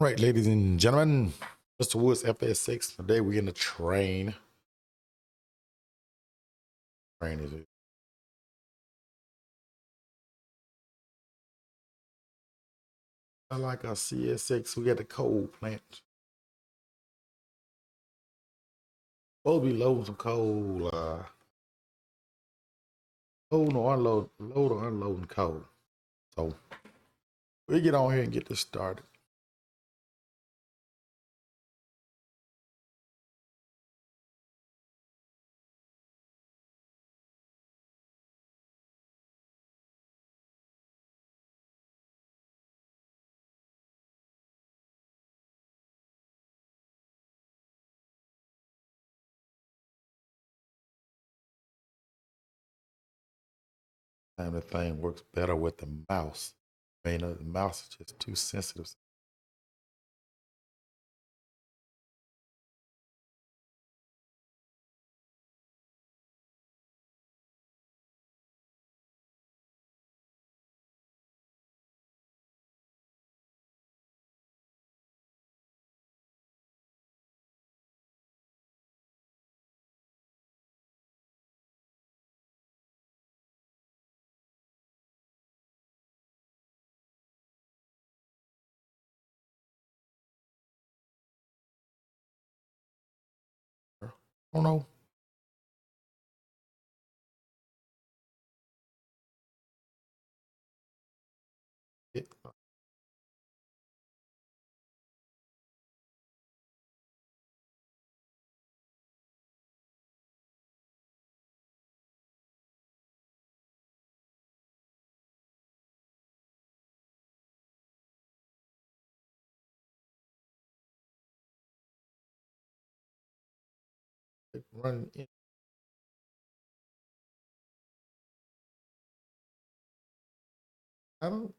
Right, ladies and gentlemen, Mr. Woods FS6. Today we're in the train. Train is it? I like our CS6. We got the coal plant. Supposed to be loading some coal. Load or unloading coal. So we get on here and get this started. And the thing works better with the mouse. I mean, the mouse is just too sensitive. I don't know. It, it running in. I don't.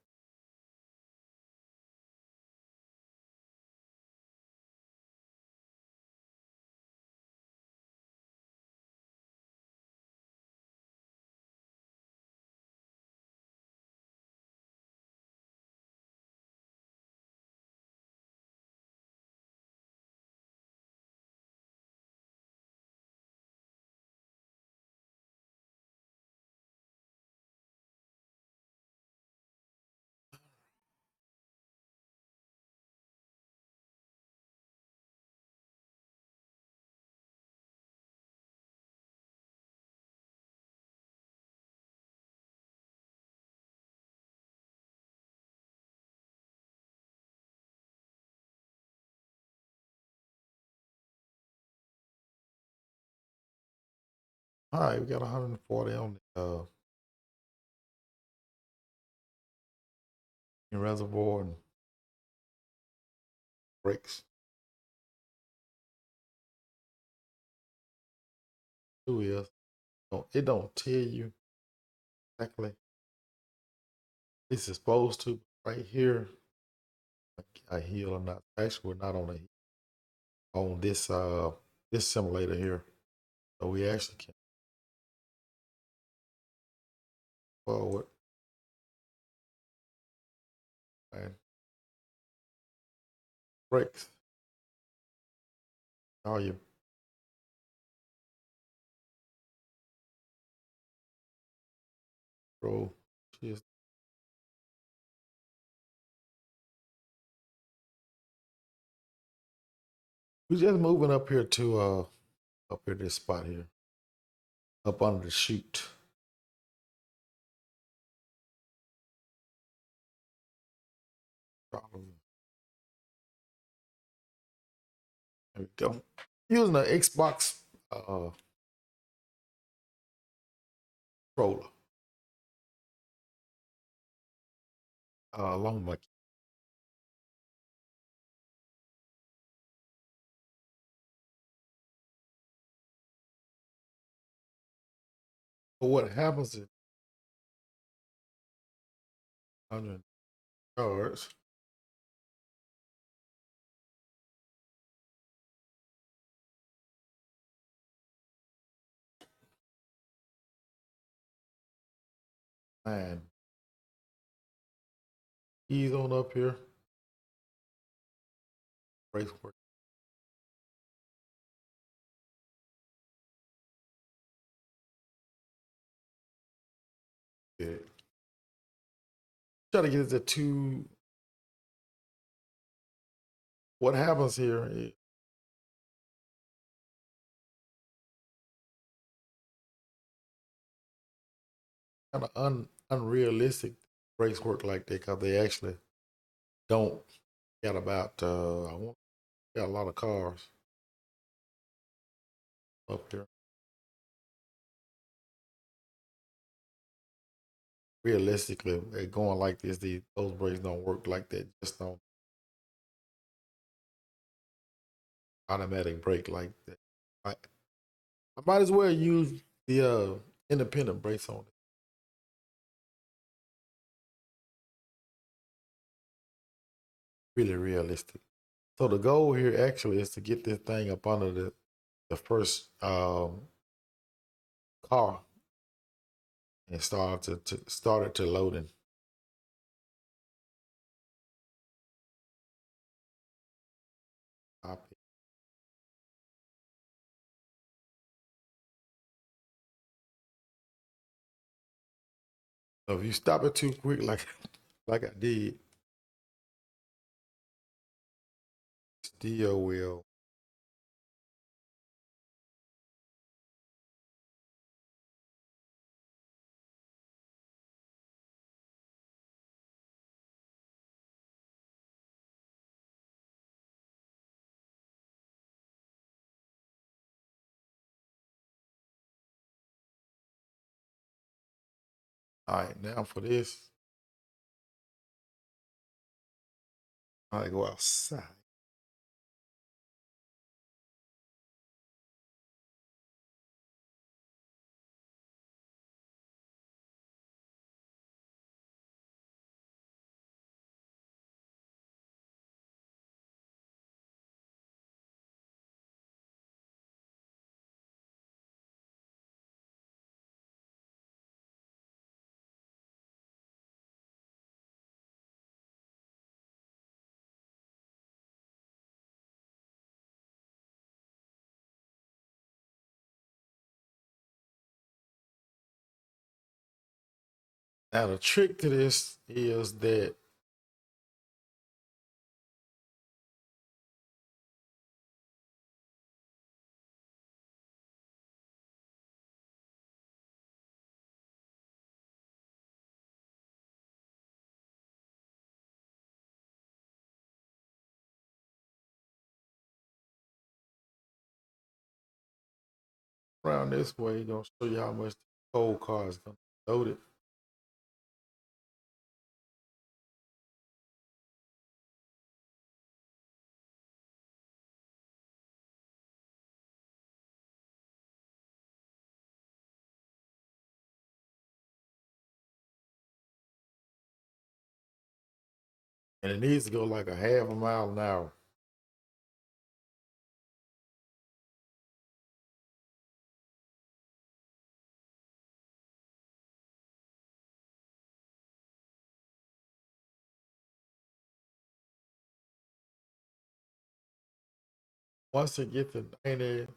All right, we got 140 on the reservoir and brakes. Two is. It don't tell you exactly. It's supposed to right here. A hill or not. Actually, we're not on this simulator here. So we actually can forward and brakes. All your roll. Just we're just moving up here to up here this spot here. Up under the chute. Probably. There we go. Using the Xbox controller. Along my but what happens is 100 yards. And ease on up here. brakes work. Good. Try to get it to two. What happens here is kind of unrealistic. Brakes work like that because they actually don't got about I want got a lot of cars up here. Realistically, going like this, those brakes don't work like that. Just don't automatic brake like that. I, I might as well use the independent brakes on it. Really realistic. So the goal here actually is to get this thing up under the first car and start it to loading. Copy. So if you stop it too quick, like like I did, still will. All right, now for this, I go outside. Now the trick to this is that around this way, gonna show you how much the whole car is gonna be loaded. And it needs to go like a half a mile an hour. Once it gets to 90,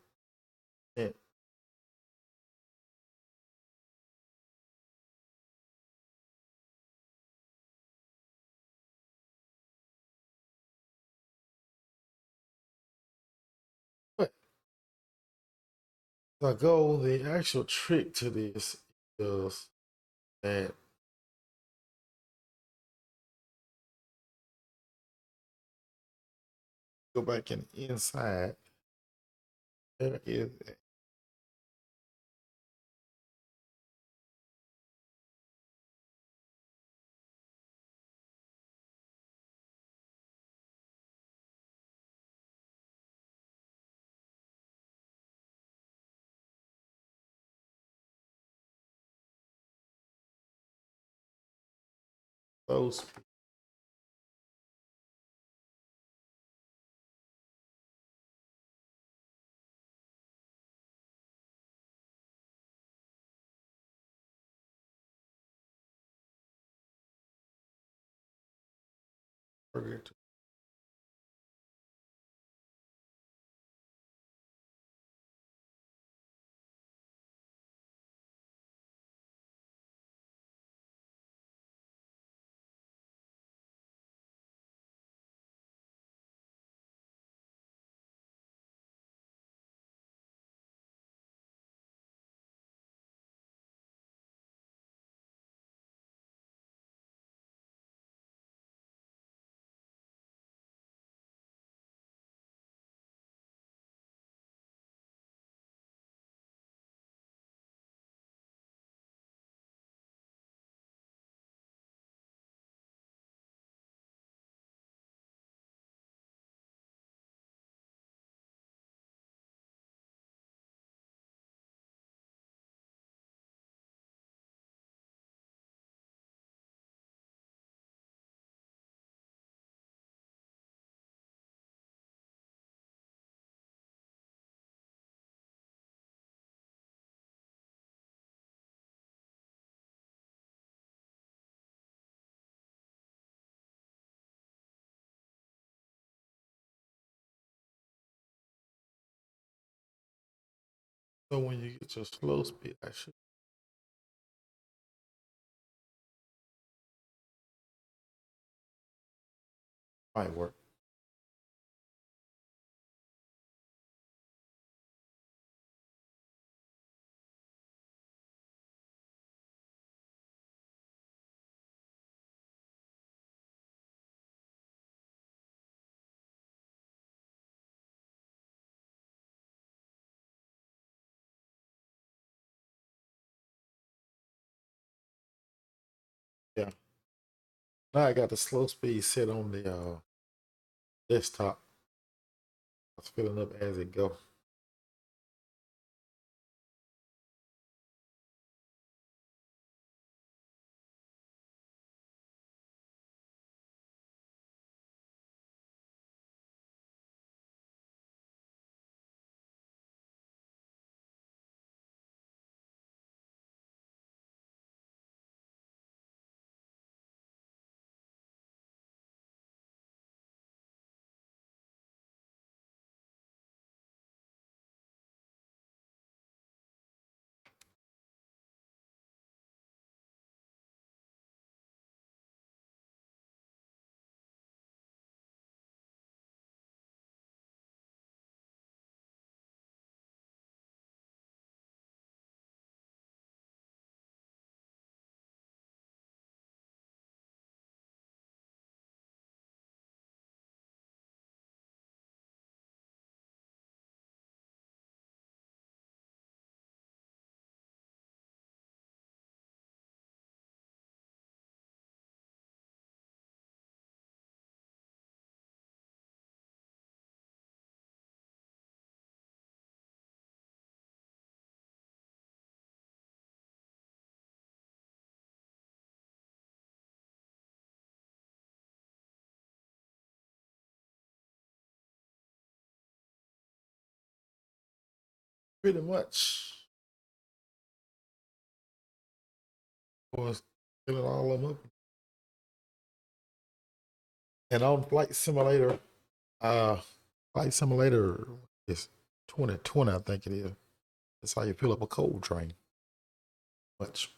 but the goal, the actual trick to this is that go back in inside. There is those. So when you get your slow speed, I should might work. Yeah. Now I got the slow speed set on the desktop. It's filling up as it go. Pretty much was filling all of them up. And on uh Flight Simulator is 2020, I think it is. That's how you fill up a coal train. Much.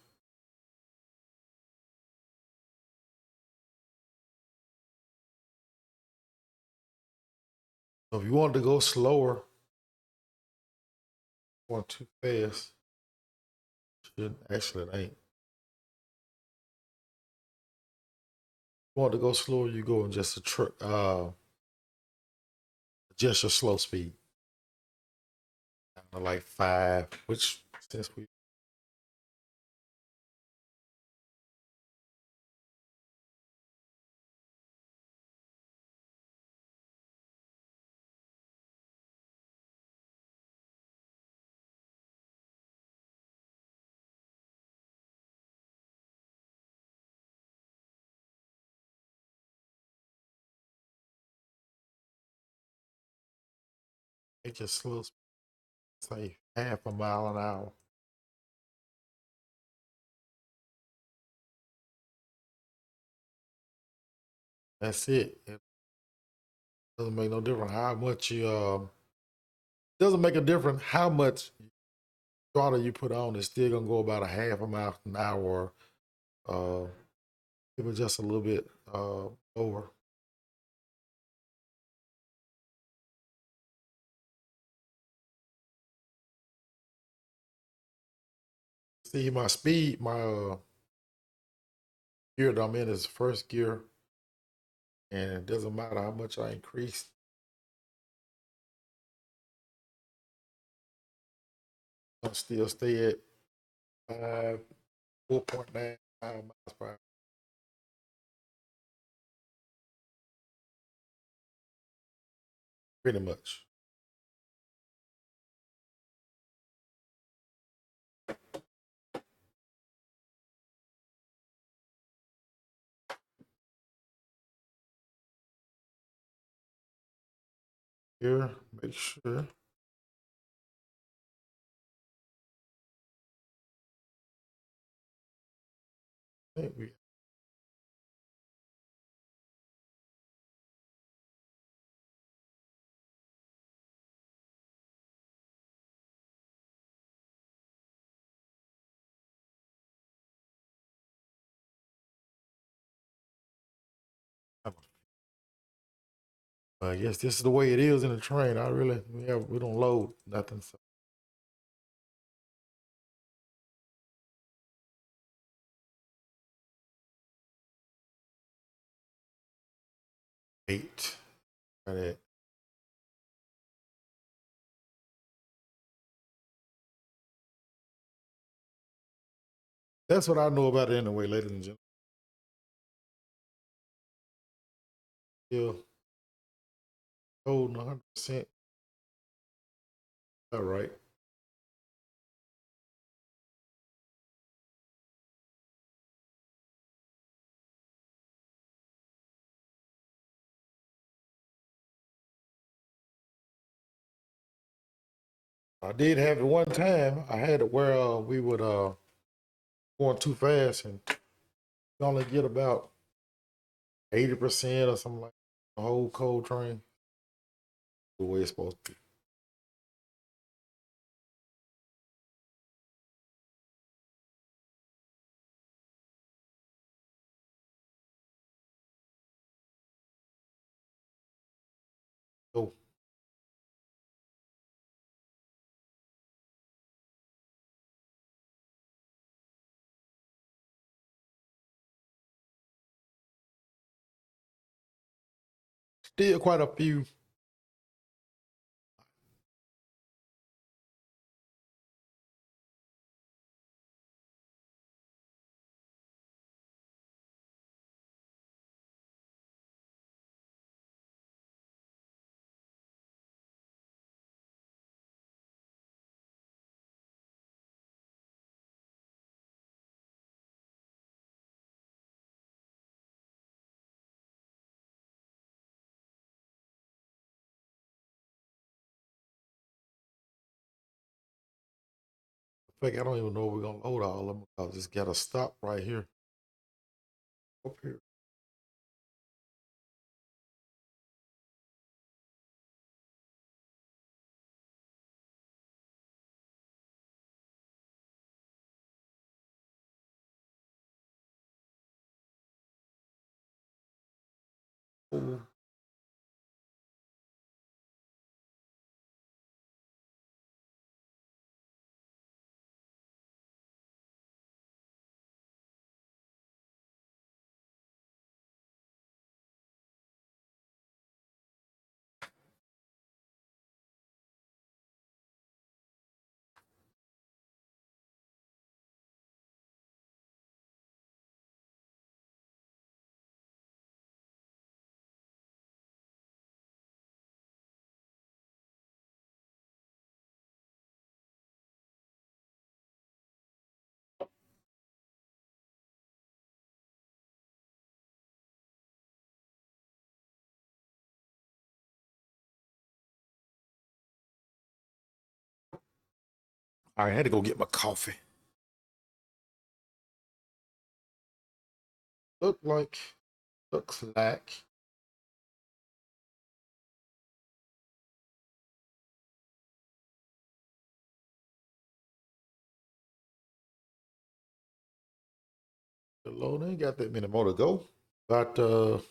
So if you wanted to go slower, going too fast, should actually it ain't. You want to go slower, you go in just just your slow speed. Like 5, which since we it just slow say half a mile an hour. That's it. It doesn't make no difference how much you doesn't make a difference how much throttle you put on. It's still gonna go about a half a mile an hour. Uh, it was just a little bit over. See my speed, my gear that I'm in is first gear, and it doesn't matter how much I increase. I still stay at 4.95 miles per hour. Pretty much. Here, make sure. I think we I guess this is the way it is in the train. We don't load nothing. So. Eight. Got it. That's what I know about it anyway, ladies and gentlemen. Still holding 100%. All right. I did have it one time. I had it where we would going too fast and you only get about 80% or something like the whole cold train the way it's supposed to be. So still quite a few. In fact, I don't even know if we're gonna load all of them because it's got to stop right here. Up here. Ooh. I had to go get my coffee. Look like, looks like. The load ain't got that many more to go. But oh,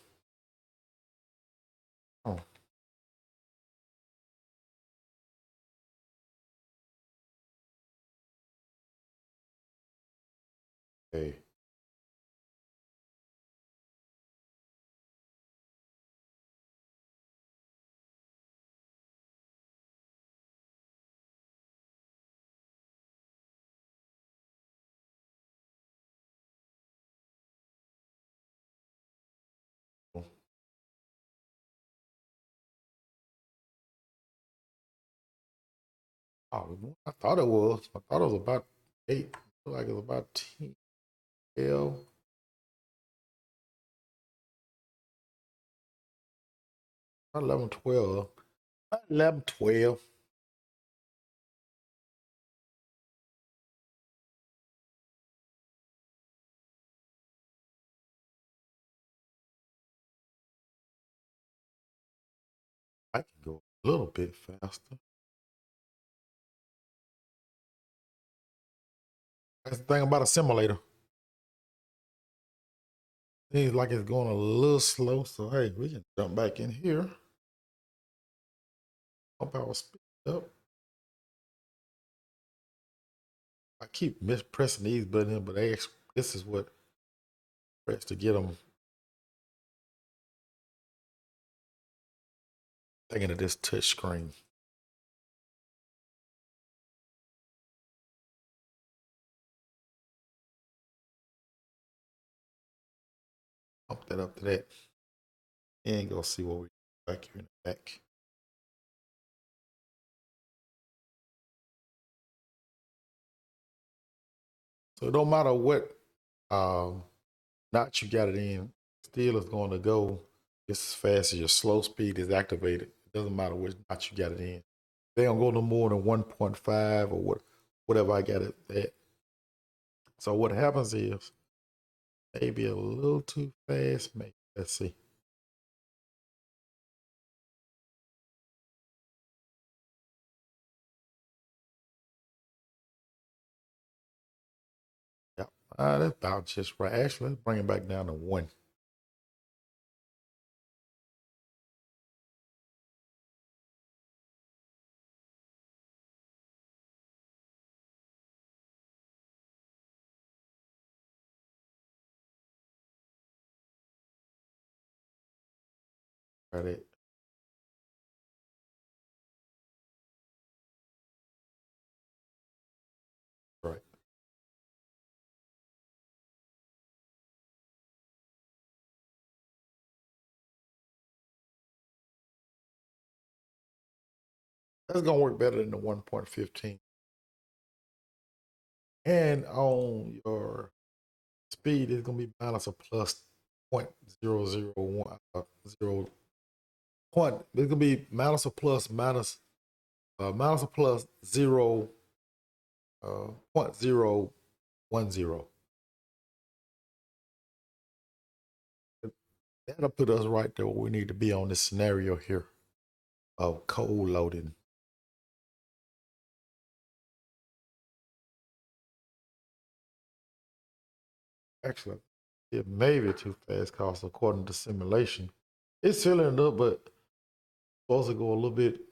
okay. Oh, I thought it was. I thought it was about 8. Looked like it was about 10. 12. 11, 12. 11, 12. I can go a little bit faster. That's the thing about a simulator. Seems like it's going a little slow. So hey, we can jump back in here. Pump power speed up. I keep mispressing these buttons, but this is what press to get them thinking of this touch screen. Pump that up to that. And go see what we back here in the back. So it don't matter what notch you got it in, still is going to go just as fast as your slow speed is activated. It doesn't matter which notch you got it in. They don't go no more than 1.5 or whatever I got it at. So what happens is maybe a little too fast, maybe. Let's see. Yeah, that's about just right. Actually, let's bring it back down to 1. Right at right. That's gonna work better than the 1.15. And on your speed, it's gonna be minus a plus 0.001 0 point. It's gonna be minus a plus minus a plus 0 .010. That'll put us right there where we need to be on this scenario here of cold loading. Actually, it may be too fast because according to simulation, it's filling it up, but supposed to go a little bit,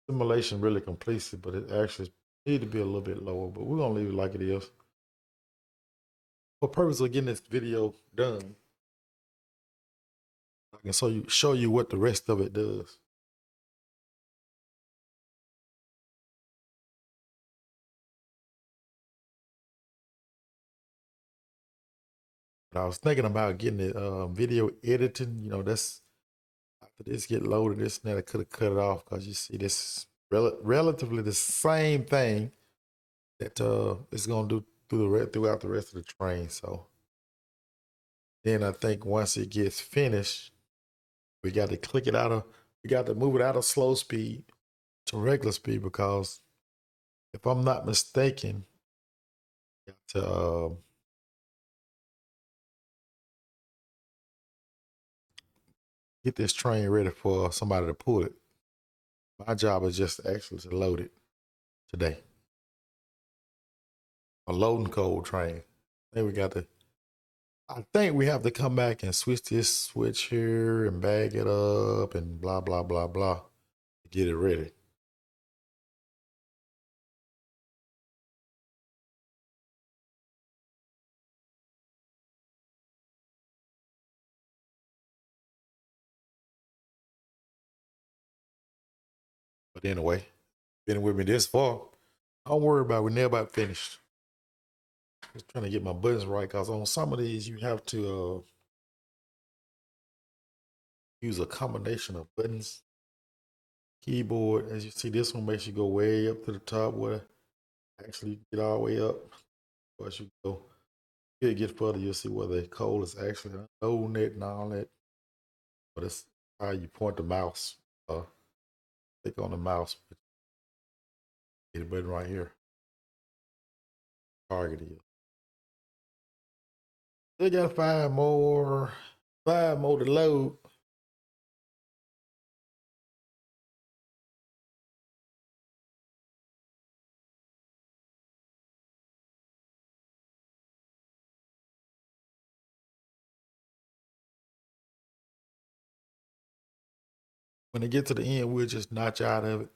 simulation really completes it, but it actually need to be a little bit lower. But we're gonna leave it like it is. For purpose of getting this video done, I can show you what the rest of it does. But I was thinking about getting it video editing. That's after this get loaded, this and that. I could have cut it off because you see this is relatively the same thing that it's gonna do throughout the rest of the train. So then I think once it gets finished, we got to we got to move it out of slow speed to regular speed because if I'm not mistaken, to get this train ready for somebody to pull it. My job is just actually to load it today. A loading code train. Then we got to. I think we have to come back and switch this switch here and bag it up and blah blah blah blah to get it ready. But anyway, been with me this far. Don't worry about it. We're never about finished. Just trying to get my buttons right because on some of these you have to use a combination of buttons. Keyboard, as you see, this one makes you go way up to the top where actually get all the way up. As you go, get further, you'll see where the code is actually loading it and all that. But it's how you point the mouse. Click on the mouse, hit the button right here. Target it. They got 5 more to load. When they get to the end, we'll just notch out of it.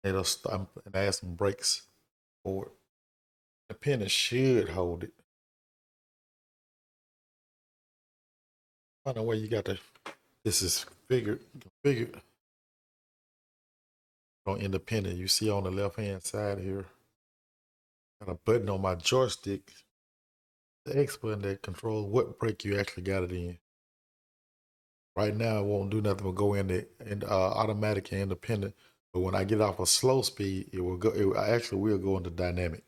It'll stop and add some brakes for it. The pin should hold it. I don't know where you got the. This is figured on independent. You see on the left hand side here, got a button on my joystick, the X button that controls what brake you actually got it in. Right now, it won't do nothing but go in the automatic and independent. But when I get off a slow speed, it will go. It actually will go into dynamic.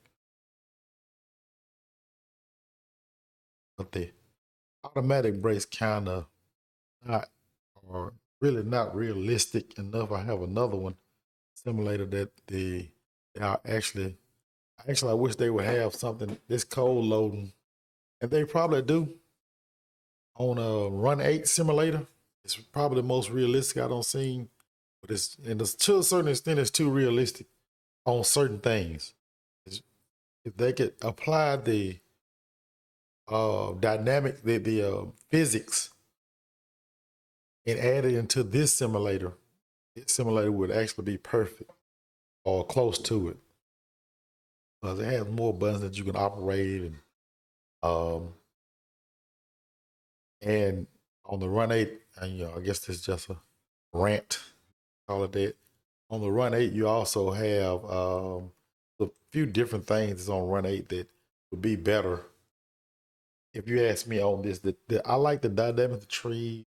But the automatic brakes kind of not, or really not realistic enough. I have another one simulator that they are actually I wish they would have something this cold loading, and they probably do on a Run 8 simulator. It's probably the most realistic I don't see, but to a certain extent it's too realistic on certain things. If they could apply the dynamic, the physics, and add it into this simulator would actually be perfect or close to it, because it has more buttons that you can operate, um, and on the Run 8, and I guess this is just a rant, call it that. On the Run 8, you also have a few different things on Run 8 that would be better. If you ask me on this, I like the dynamic tree.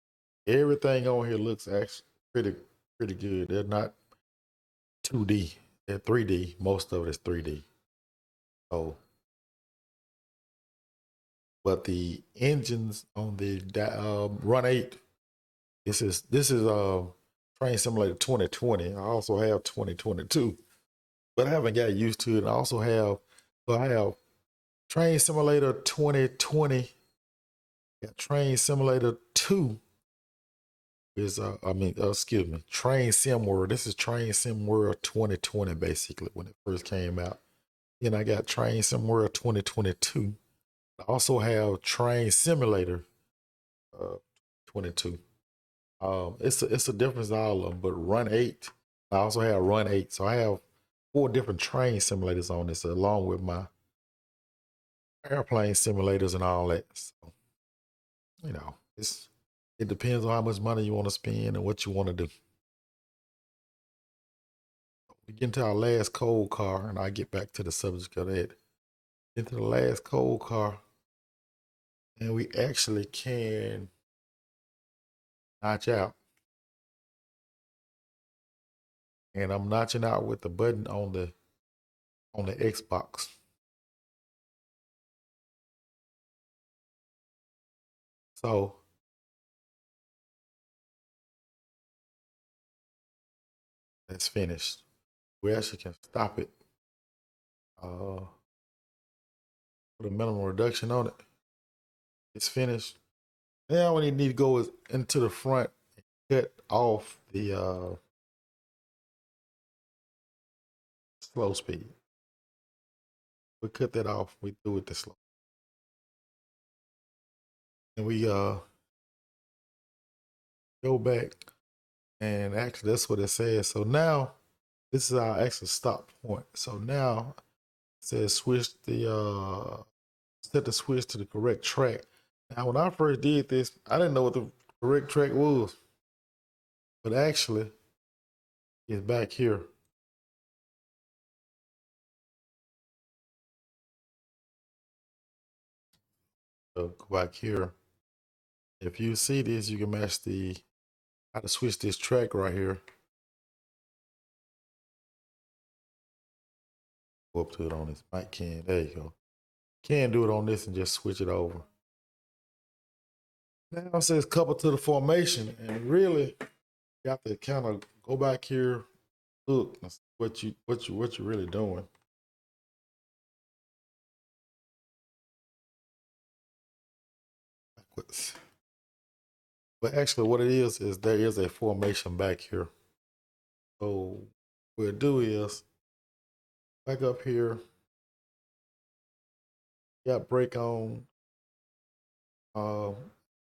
Everything on here looks actually pretty good. They're not 2D, they're 3D. Most of it is 3D. So, but the engines on the Run 8, this is Train Simulator 2020. I also have 2022, but I haven't got used to it. I have Train Simulator 2020. Got Train Simulator 2 is excuse me, Train Sim World. This is Train Sim World 2020 basically when it first came out. Then I got Train Sim World 2022. I also have Train Simulator 22. It's a difference in all of them, but Run 8. I also have Run 8, so I have 4 different train simulators on this, along with my airplane simulators and all that. So, it depends on how much money you want to spend and what you want to do. We get into our last cold car, and I get back to the subject of that. Into the last cold car, and we actually can notch out. And I'm notching out with the button on the Xbox. So that's finished. We actually can stop it. Put a minimum reduction on it. It's finished. Now what you need to go is into the front and cut off the slow speed. We cut that off. We do it the slow. And we go back, and actually that's what it says. So now this is our actual stop point. So now it says set the switch to the correct track. Now when I first did this, I didn't know what the correct track was. But actually it's back here. So go back here. If you see this, you can match how to switch this track right here. Go up to it on this mic can. There you go. Can do it on this and just switch it over. Now it says couple to the formation, and really you have to kind of go back here, look what you really doing. But actually, what it is there is a formation back here. So what we'll do is back up here. Got brake on.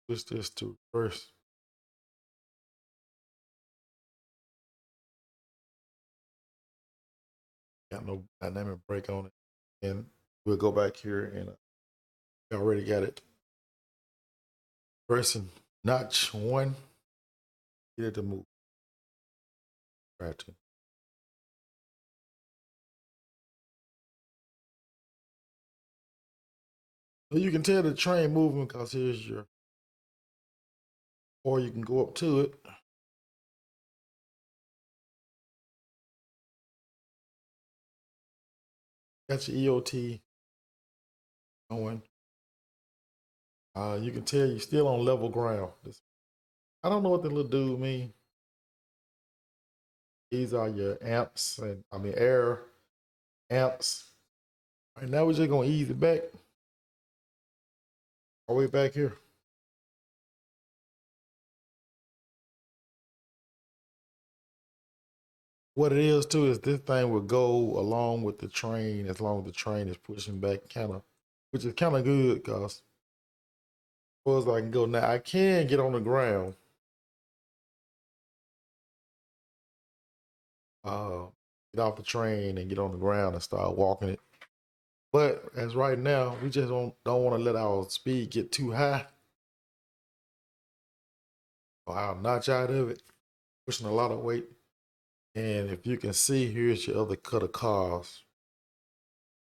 Switch this to reverse. Got no dynamic brake on it. And we'll go back here and I already got it. Pressing notch 1. Get it to move. Try to. So you can tell the train moving because here's your, or you can go up to it. Got your EOT going. You can tell you're still on level ground. I don't know what the little dude mean. These are your amps and air amps. All right, now we're just gonna ease it back. All the way back here. What it is too is this thing will go along with the train as long as the train is pushing back, which is kind of good because as far as I can go now, I can get on the ground. Get off the train and get on the ground and start walking it. But as right now, we just don't want to let our speed get too high. Or I'll notch out of it, pushing a lot of weight. And if you can see, here's your other cut of cars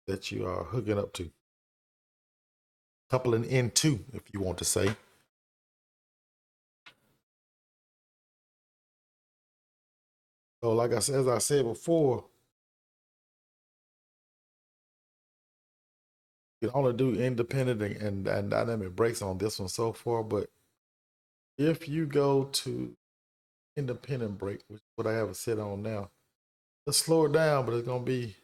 that you are hooking up to. Coupling into, if you want to say. So like I said, as I said before, you can only do independent and dynamic brakes on this one so far, but if you go to independent brake, which is what I have it set on now, let's slow it down, but it's gonna be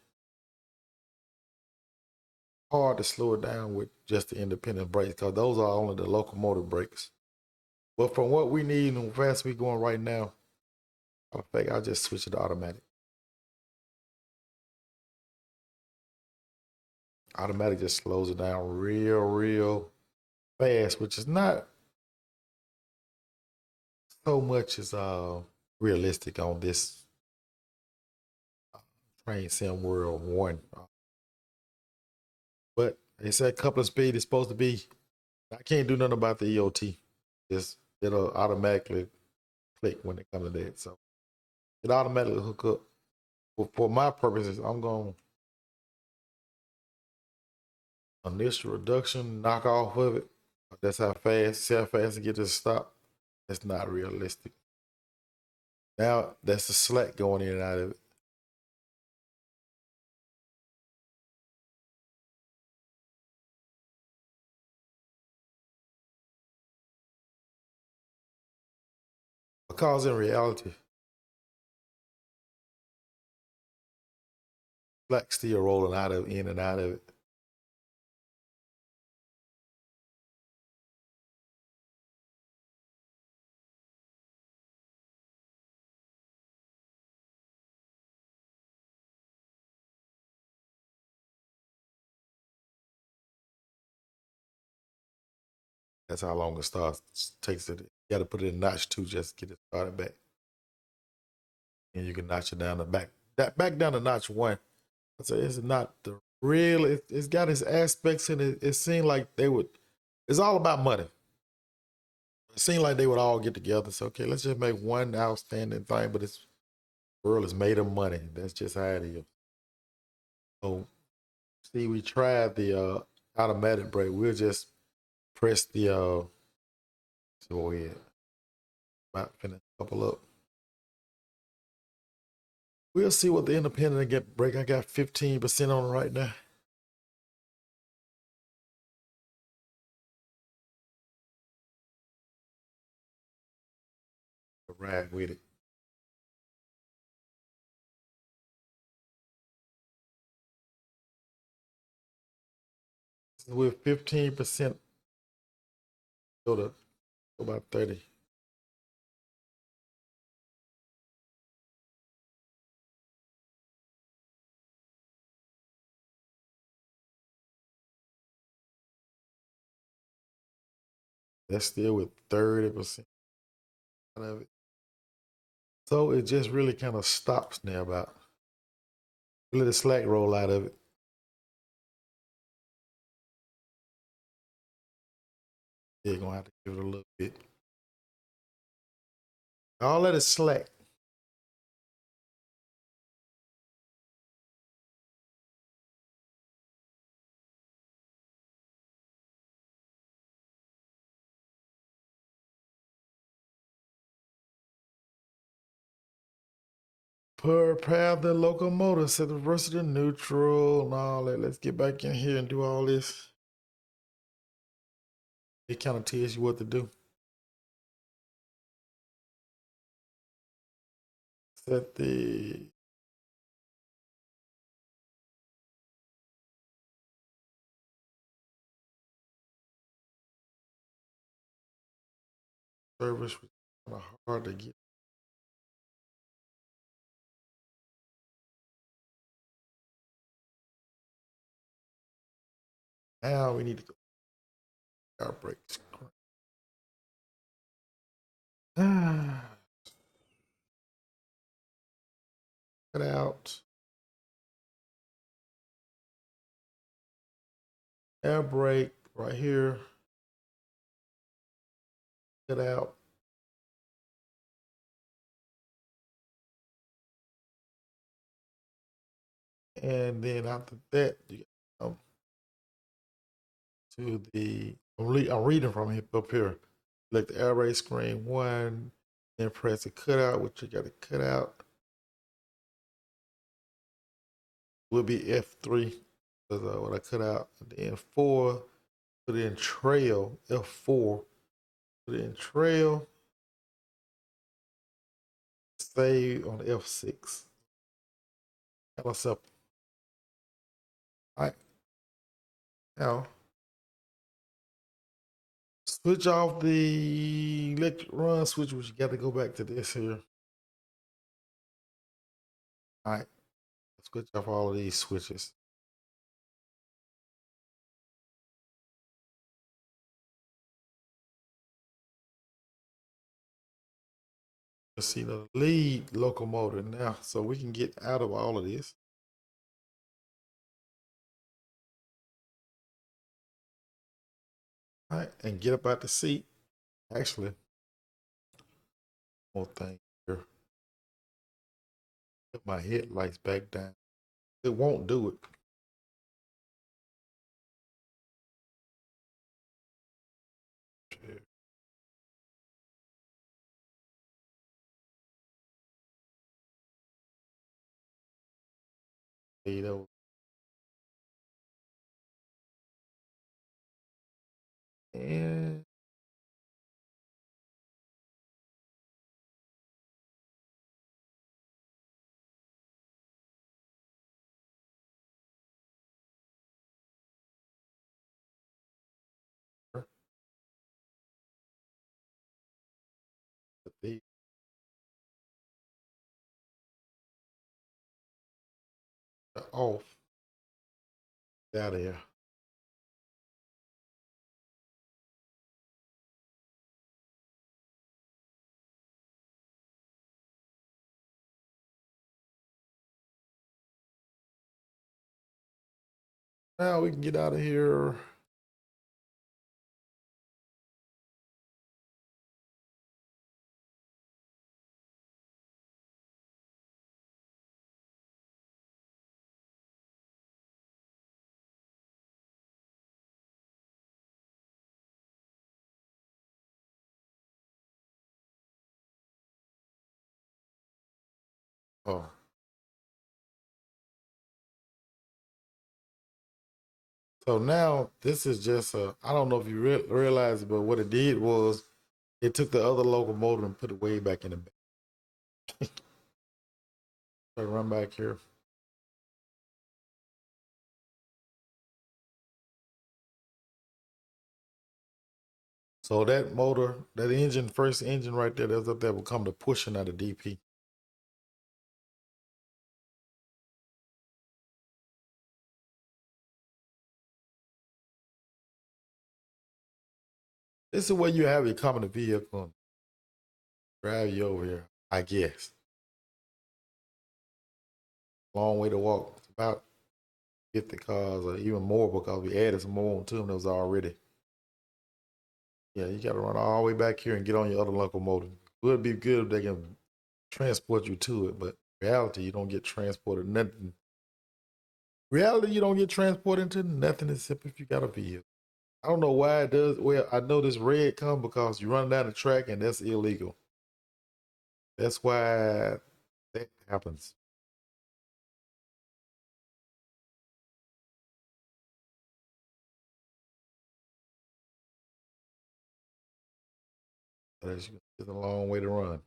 hard to slow it down with just the independent brakes because those are only the locomotive brakes. But from what we need and how fast we going right now, I think I'll just switch it to automatic. Automatic just slows it down real fast, which is not so much as realistic on this Train Sim World 1. But they said coupling speed is supposed to be, I can't do nothing about the EOT. It'll automatically click when it comes to that. So it automatically hook up. But for my purposes, I'm going initial reduction, knock off of it. That's how fast, see how fast it get to stop. That's not realistic. Now that's the slack going in and out of it. Because in reality, slack still rolling out of in and out of it. That's how long it starts takes it. You got to put it in notch 2 just to get it started back, and you can notch it down to back down to notch 1. I say it's not the real. It's got its aspects in it. It seemed like they would. It's all about money. It seemed like they would all get together. So okay, let's just make one outstanding thing. But this world is made of money. That's just how it is. So see, we tried the automatic brake. We'll just press the go ahead. About finish a couple up. We'll see what the independent get break. I got 15% on it right now. Ride with it. With 15%, go to about 30. That's still with 30% out of it. So it just really kind of stops now about Let the slack roll out of it. You're gonna have to give it a little bit. All that is slack. Per path the locomotive, set the versatile neutral and all that. Let's get back in here and do all this. It kind of tells you what to do. Set the service, kind of hard to get. Now we need to go our break screen. Cut out. Air brake right here. Cut out. And then after that, you come to the, I'm reading from up here. Select the air brake screen 1, then press the cutout, which you got to cut out. Will be F3, because what I cut out. And then 4, put in trail, F4, put in trail, save on F6. Kind of simple. All right. Now, switch off the electric run switch, which you got to go back to this here. All right. Switch off all of these switches. Let's see the lead locomotive now, so we can get out of all of this. All right, and get up out the seat. Actually, one thing here. Put my headlights back down. It won't do it. Fade over. And the off. Out of here. Now we can get out of here. Oh. So now this is just I don't know if you realize it, but what it did was it took the other locomotive and put it way back in the back. So run back here. So that motor, that engine, first engine right there, that's up there will come to pushing out of DP. This is where you have your company vehicle and drive you over here, I guess. Long way to walk. about 50 cars or even more because we added some more to them that was already. Yeah, you got to run all the way back here and get on your other locomotive. Would be good if they can transport you to it, but reality, you don't get transported nothing. Reality, you don't get transported into nothing except if you got a vehicle. I don't know why it does. Well, I know this red come because you run down the track and that's illegal. That's why that happens. It's a long way to run.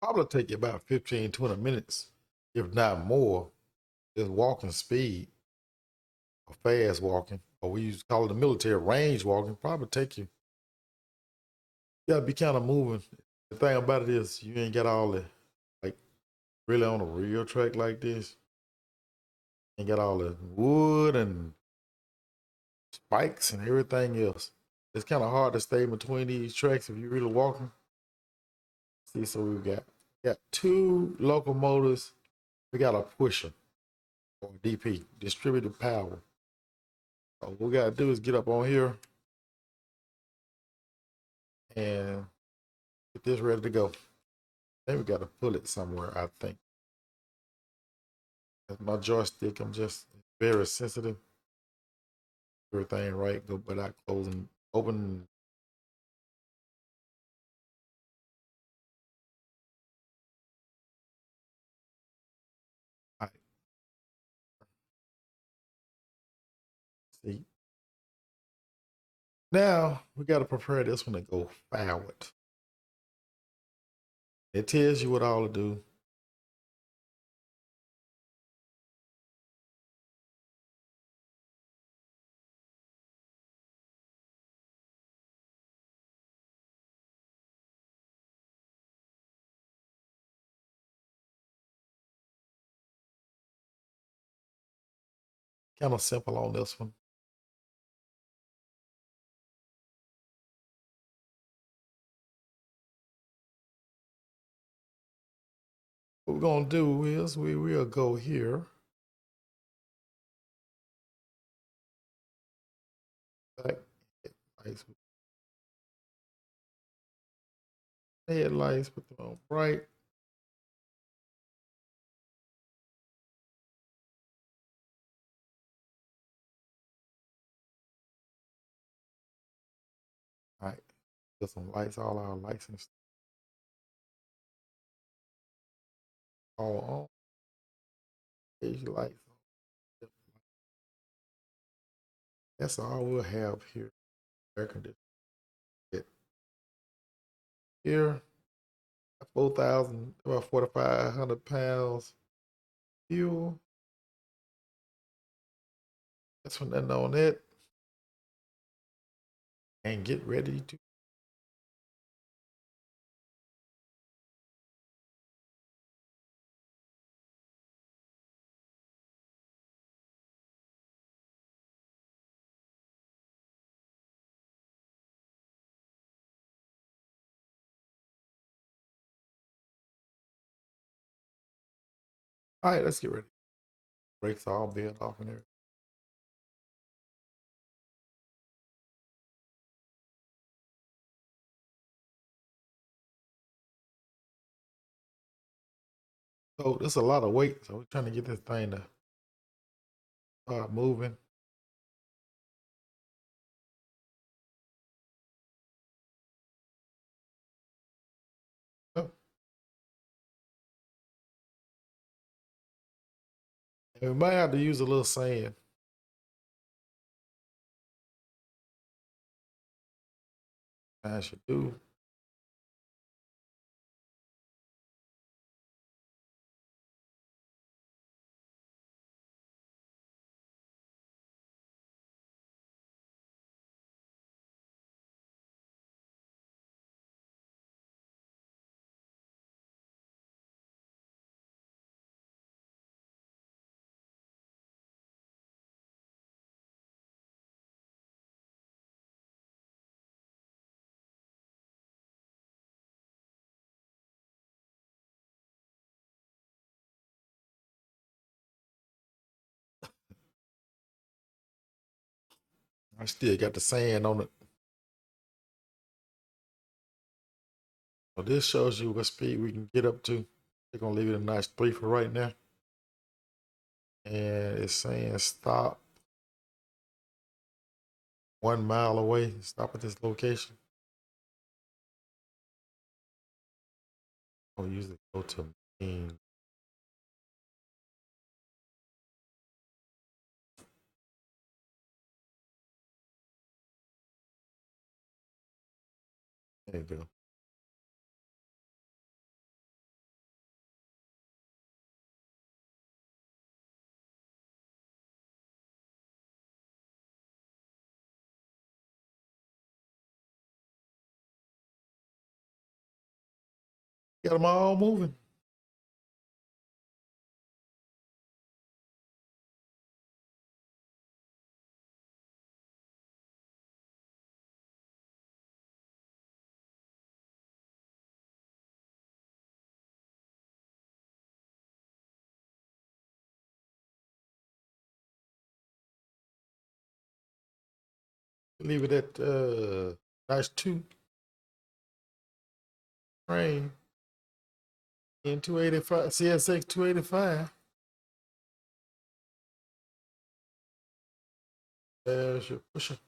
Probably take you about 15, 20 minutes, if not more, just walking speed or fast walking, or we used to call it the military range walking, probably take you. You gotta be kind of moving. The thing about it is you ain't got all the like really on a real track like this, ain't got all the wood and spikes and everything else. It's kind of hard to stay between these tracks if you're really walking. See, so we got two locomotives. We got a pusher or DP, distributed power. So what we gotta do is get up on here and get this ready to go. Then we gotta pull it somewhere, I think. That's my joystick, I'm just very sensitive. Everything right, go without closing, open. All right, see. Now we gotta prepare this one to go forward. It tells you what all to do. Kind of simple on this one. What we're gonna do is we will go here. Back headlights, headlights, put them on bright. All right, put some lights, all our lights and all on. Page lights. That's all we'll have here. Air conditioning. Here, 4,000, about 4,500 pounds fuel. That's when nothing on it. And get ready to. All right, let's get ready. Brakes all being off in there. So there's a lot of weight. So we're trying to get this thing to start moving. Oh, and we might have to use a little sand. I should do. I still got the sand on it. So this shows you what speed we can get up to. They're gonna leave it a nice 3 for right now. And it's saying stop 1 mile away. Stop at this location. I'll usually go to main. There you go. Got them all moving. Leave it at nice 2 train in 285 CSX 285. There's your pusher.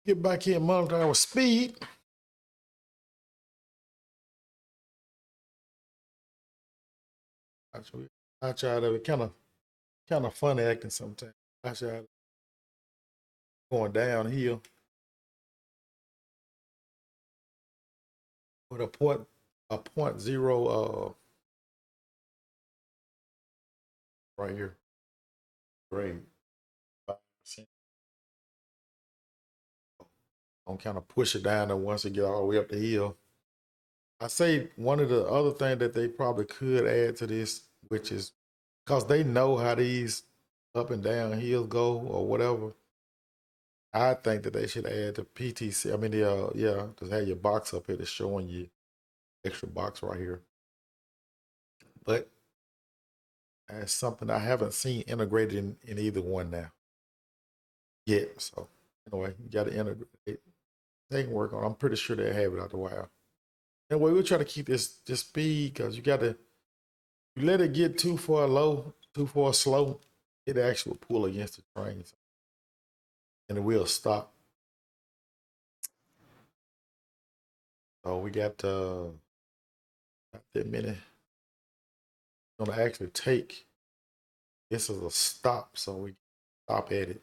Get back here and monitor our speed. I try to be kind of funny acting sometimes. I try to going downhill with a point zero right here. Great. 5%. I'm kind of push it down and once it get all the way up the hill. I say one of the other things that they probably could add to this, which is because they know how these up and down hills go or whatever. I think that they should add the PTC. I mean, yeah, just have your box up here that's showing you extra box right here. But that's something I haven't seen integrated in either one now yet. So anyway, you got to integrate. They can work on. I'm pretty sure they have it out the while. Anyway, we'll try to keep this speed because you got to you let it get too far low, too far slow, it actually will pull against the train, and it will stop. So we got not that many. Gonna actually take this as a stop, so we stop at it.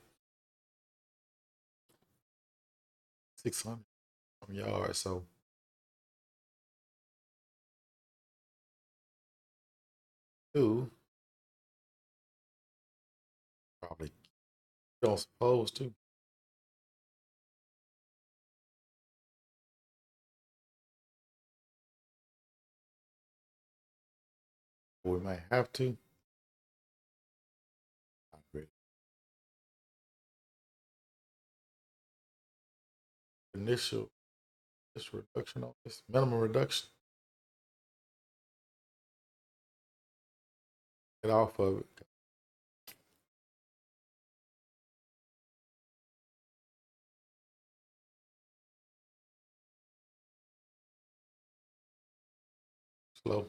600 yards. So two probably don't suppose to. We might have to. Not really. Initial this reduction on this minimum reduction. Get off of it. Slow.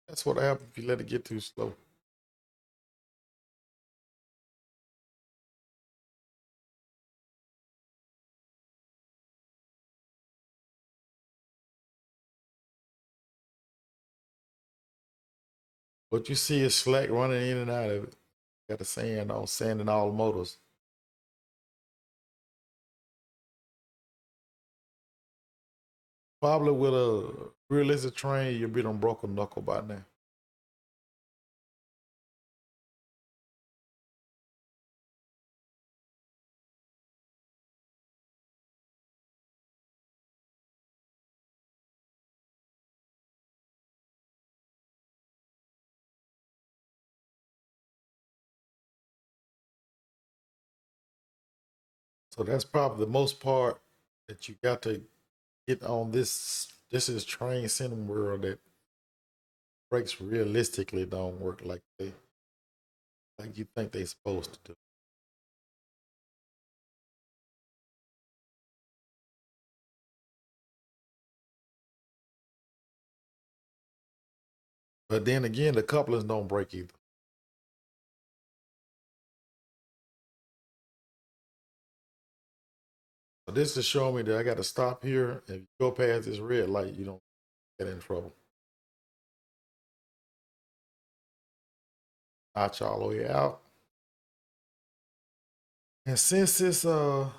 That's what happens if you let it get too slow. What you see is slack running in and out of it. Got the sand on, sand in all motors. Probably with a realistic train, you'll be on broken knuckle by now. So that's probably the most part that you got to get on this. This is train sim world that brakes realistically don't work like you think they supposed to do. But then again, the couplings don't break either. So this is showing me that I got to stop here. If you go past this red light, you don't get in trouble. Notch all the way out. And since it's so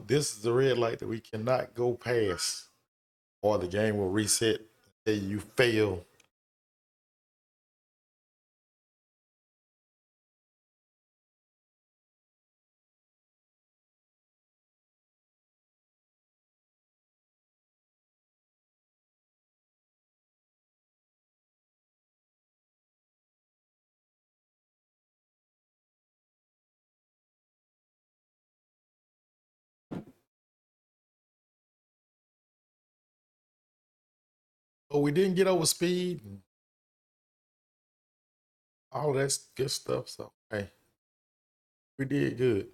this is the red light that we cannot go past, or the game will reset and say you fail. But we didn't get over speed and all that good stuff. So hey, we did good.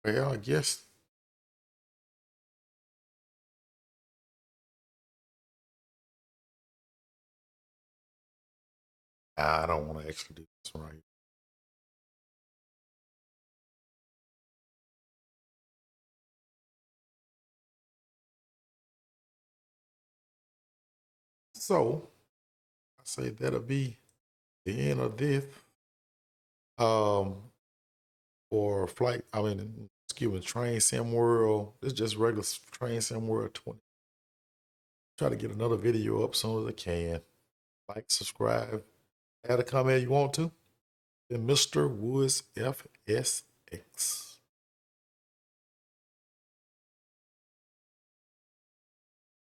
Well, I guess I don't want to actually do this right. So I say that'll be the end of this. Um, for flight, I mean, excuse me, Train Sim World. This is just regular Train Sim World 20. Try to get another video up as soon as I can. Like, subscribe, add a comment you want to. And Mr. Woods FSX.